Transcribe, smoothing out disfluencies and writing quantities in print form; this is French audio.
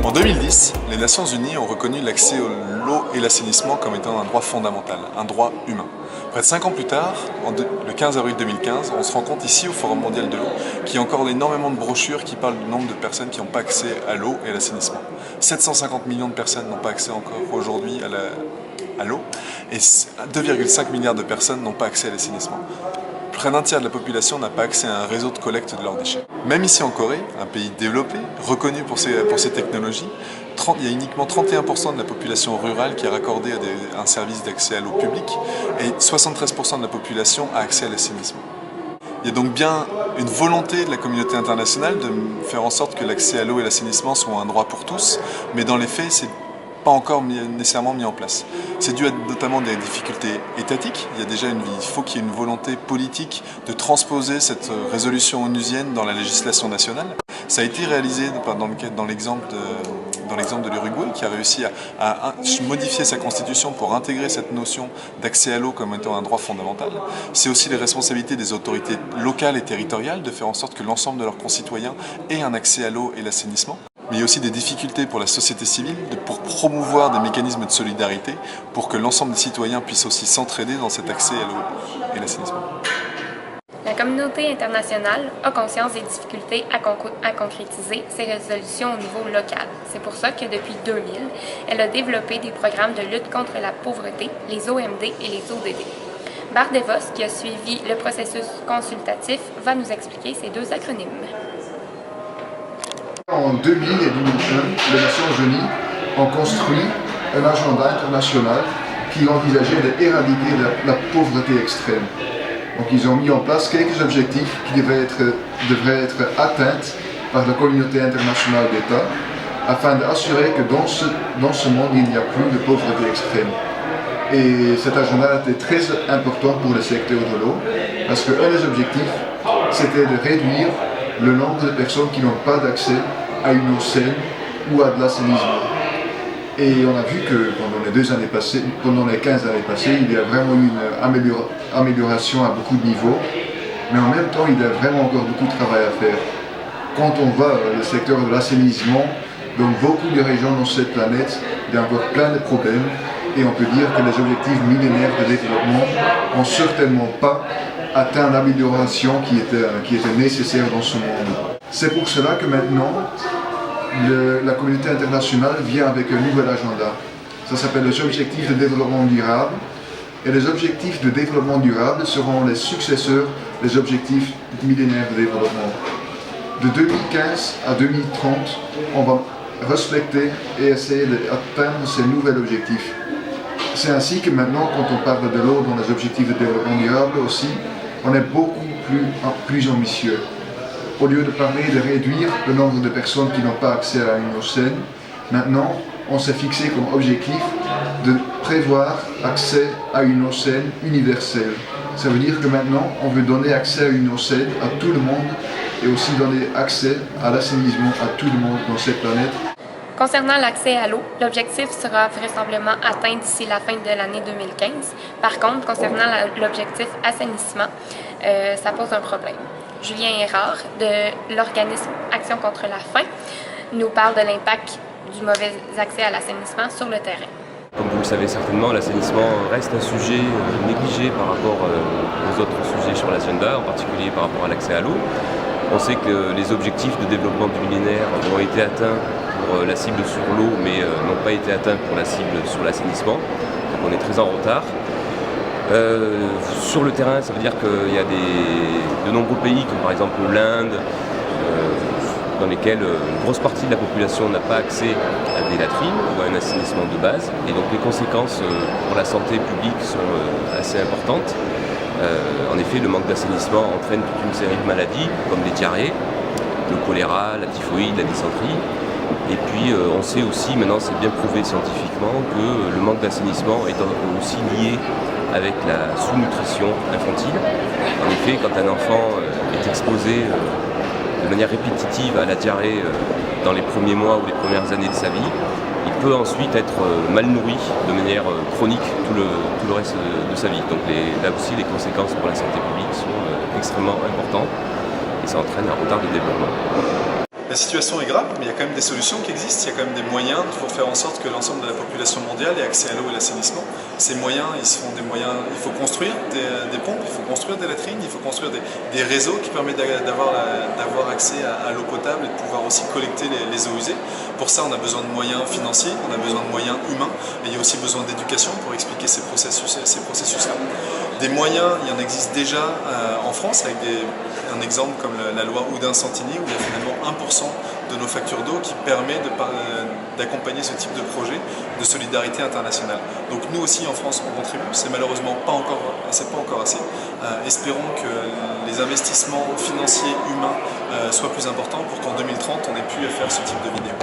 En 2010, les Nations Unies ont reconnu l'accès à l'eau et l'assainissement comme étant un droit fondamental, un droit humain. Près de 5 ans plus tard, le 15 avril 2015, on se rend compte ici au Forum mondial de l'eau qu'il y a encore énormément de brochures qui parlent du nombre de personnes qui n'ont pas accès à l'eau et à l'assainissement. 750 millions de personnes n'ont pas accès encore aujourd'hui à l'eau et 2,5 milliards de personnes n'ont pas accès à l'assainissement. Près d'un tiers de la population n'a pas accès à un réseau de collecte de leurs déchets. Même ici en Corée, un pays développé, reconnu pour ses technologies, il y a uniquement 31% de la population rurale qui est raccordée à un service d'accès à l'eau publique et 73% de la population a accès à l'assainissement. Il y a donc bien une volonté de la communauté internationale de faire en sorte que l'accès à l'eau et l'assainissement soit un droit pour tous, mais dans les faits, c'est pas encore nécessairement mis en place. C'est dû à notamment des difficultés étatiques. Il faut qu'il y ait une volonté politique de transposer cette résolution onusienne dans la législation nationale. Ça a été réalisé dans l'exemple de l'Uruguay, qui a réussi à modifier sa constitution pour intégrer cette notion d'accès à l'eau comme étant un droit fondamental. C'est aussi les responsabilités des autorités locales et territoriales de faire en sorte que l'ensemble de leurs concitoyens aient un accès à l'eau et l'assainissement. Mais il y a aussi des difficultés pour la société civile pour promouvoir des mécanismes de solidarité pour que l'ensemble des citoyens puissent aussi s'entraider dans cet accès à l'eau et l'assainissement. La communauté internationale a conscience des difficultés à concrétiser ces résolutions au niveau local. C'est pour ça que depuis 2000, elle a développé des programmes de lutte contre la pauvreté, les OMD et les ODD. Bart DeVos, qui a suivi le processus consultatif, va nous expliquer ces deux acronymes. En 2000 et 2001, les Nations Unies ont construit un agenda international qui envisageait d'éradiquer la pauvreté extrême. Donc ils ont mis en place quelques objectifs qui devraient être atteints par la communauté internationale d'États afin d'assurer que dans ce monde il n'y a plus de pauvreté extrême. Et cet agenda était très important pour le secteur de l'eau parce qu'un des objectifs c'était de réduire le nombre de personnes qui n'ont pas d'accès à une eau saine ou à de l'assainissement. Et on a vu que pendant les 15 années passées, il y a vraiment eu une amélioration à beaucoup de niveaux, mais en même temps, il y a vraiment encore beaucoup de travail à faire. Quand on va dans le secteur de l'assainissement, dans beaucoup de régions dans cette planète, il y a encore plein de problèmes, et on peut dire que les objectifs millénaires de développement n'ont certainement pas atteint l'amélioration qui était nécessaire dans ce monde. C'est pour cela que maintenant, la communauté internationale vient avec un nouvel agenda. Ça s'appelle les objectifs de développement durable. Et les objectifs de développement durable seront les successeurs des objectifs millénaires de développement. De 2015 à 2030, on va respecter et essayer d'atteindre ces nouveaux objectifs. C'est ainsi que maintenant, quand on parle de l'eau dans les objectifs de développement durable aussi, on est beaucoup plus ambitieux. Au lieu de parler de réduire le nombre de personnes qui n'ont pas accès à une eau saine, maintenant on s'est fixé comme objectif de prévoir accès à une eau saine universelle. Ça veut dire que maintenant on veut donner accès à une eau saine à tout le monde et aussi donner accès à l'assainissement à tout le monde dans cette planète. Concernant l'accès à l'eau, l'objectif sera vraisemblablement atteint d'ici la fin de l'année 2015. Par contre, concernant l'objectif assainissement, ça pose un problème. Julien Erard, de l'organisme Action contre la faim, nous parle de l'impact du mauvais accès à l'assainissement sur le terrain. Comme vous le savez certainement, l'assainissement reste un sujet négligé par rapport aux autres sujets sur l'agenda, en particulier par rapport à l'accès à l'eau. On sait que les objectifs de développement du millénaire ont été atteints pour la cible sur l'eau, mais n'ont pas été atteints pour la cible sur l'assainissement. Donc on est très en retard. Sur le terrain, ça veut dire qu'il y a de nombreux pays, comme par exemple l'Inde, dans lesquels une grosse partie de la population n'a pas accès à des latrines ou à un assainissement de base. Et donc les conséquences pour la santé publique sont assez importantes. En effet, le manque d'assainissement entraîne toute une série de maladies, comme les diarrhées, le choléra, la typhoïde, la dysenterie. Et puis on sait aussi, maintenant c'est bien prouvé scientifiquement, que le manque d'assainissement est aussi lié avec la sous-nutrition infantile. En effet, quand un enfant est exposé de manière répétitive à la diarrhée dans les premiers mois ou les premières années de sa vie, il peut ensuite être mal nourri de manière chronique tout le reste de sa vie. Donc là aussi, les conséquences pour la santé publique sont extrêmement importantes et ça entraîne un retard de développement. La situation est grave, mais il y a quand même des solutions qui existent, il y a quand même des moyens pour faire en sorte que l'ensemble de la population mondiale ait accès à l'eau et l'assainissement. Ces moyens, ils seront des moyens, il faut construire des pompes, il faut construire des latrines, il faut construire des réseaux qui permettent d'avoir accès à l'eau potable et de pouvoir aussi collecter les eaux usées. Pour ça, on a besoin de moyens financiers, on a besoin de moyens humains, et il y a aussi besoin d'éducation pour expliquer ces processus-là. Des moyens, il y en existe déjà en France, avec un exemple comme la loi Oudin-Santini, où il y a finalement 1% de nos factures d'eau qui permet d'accompagner ce type de projet de solidarité internationale. Donc nous aussi en France on contribue, c'est malheureusement pas encore assez. Espérons que les investissements financiers humains soient plus importants pour qu'en 2030 on ait pu faire ce type de vidéo.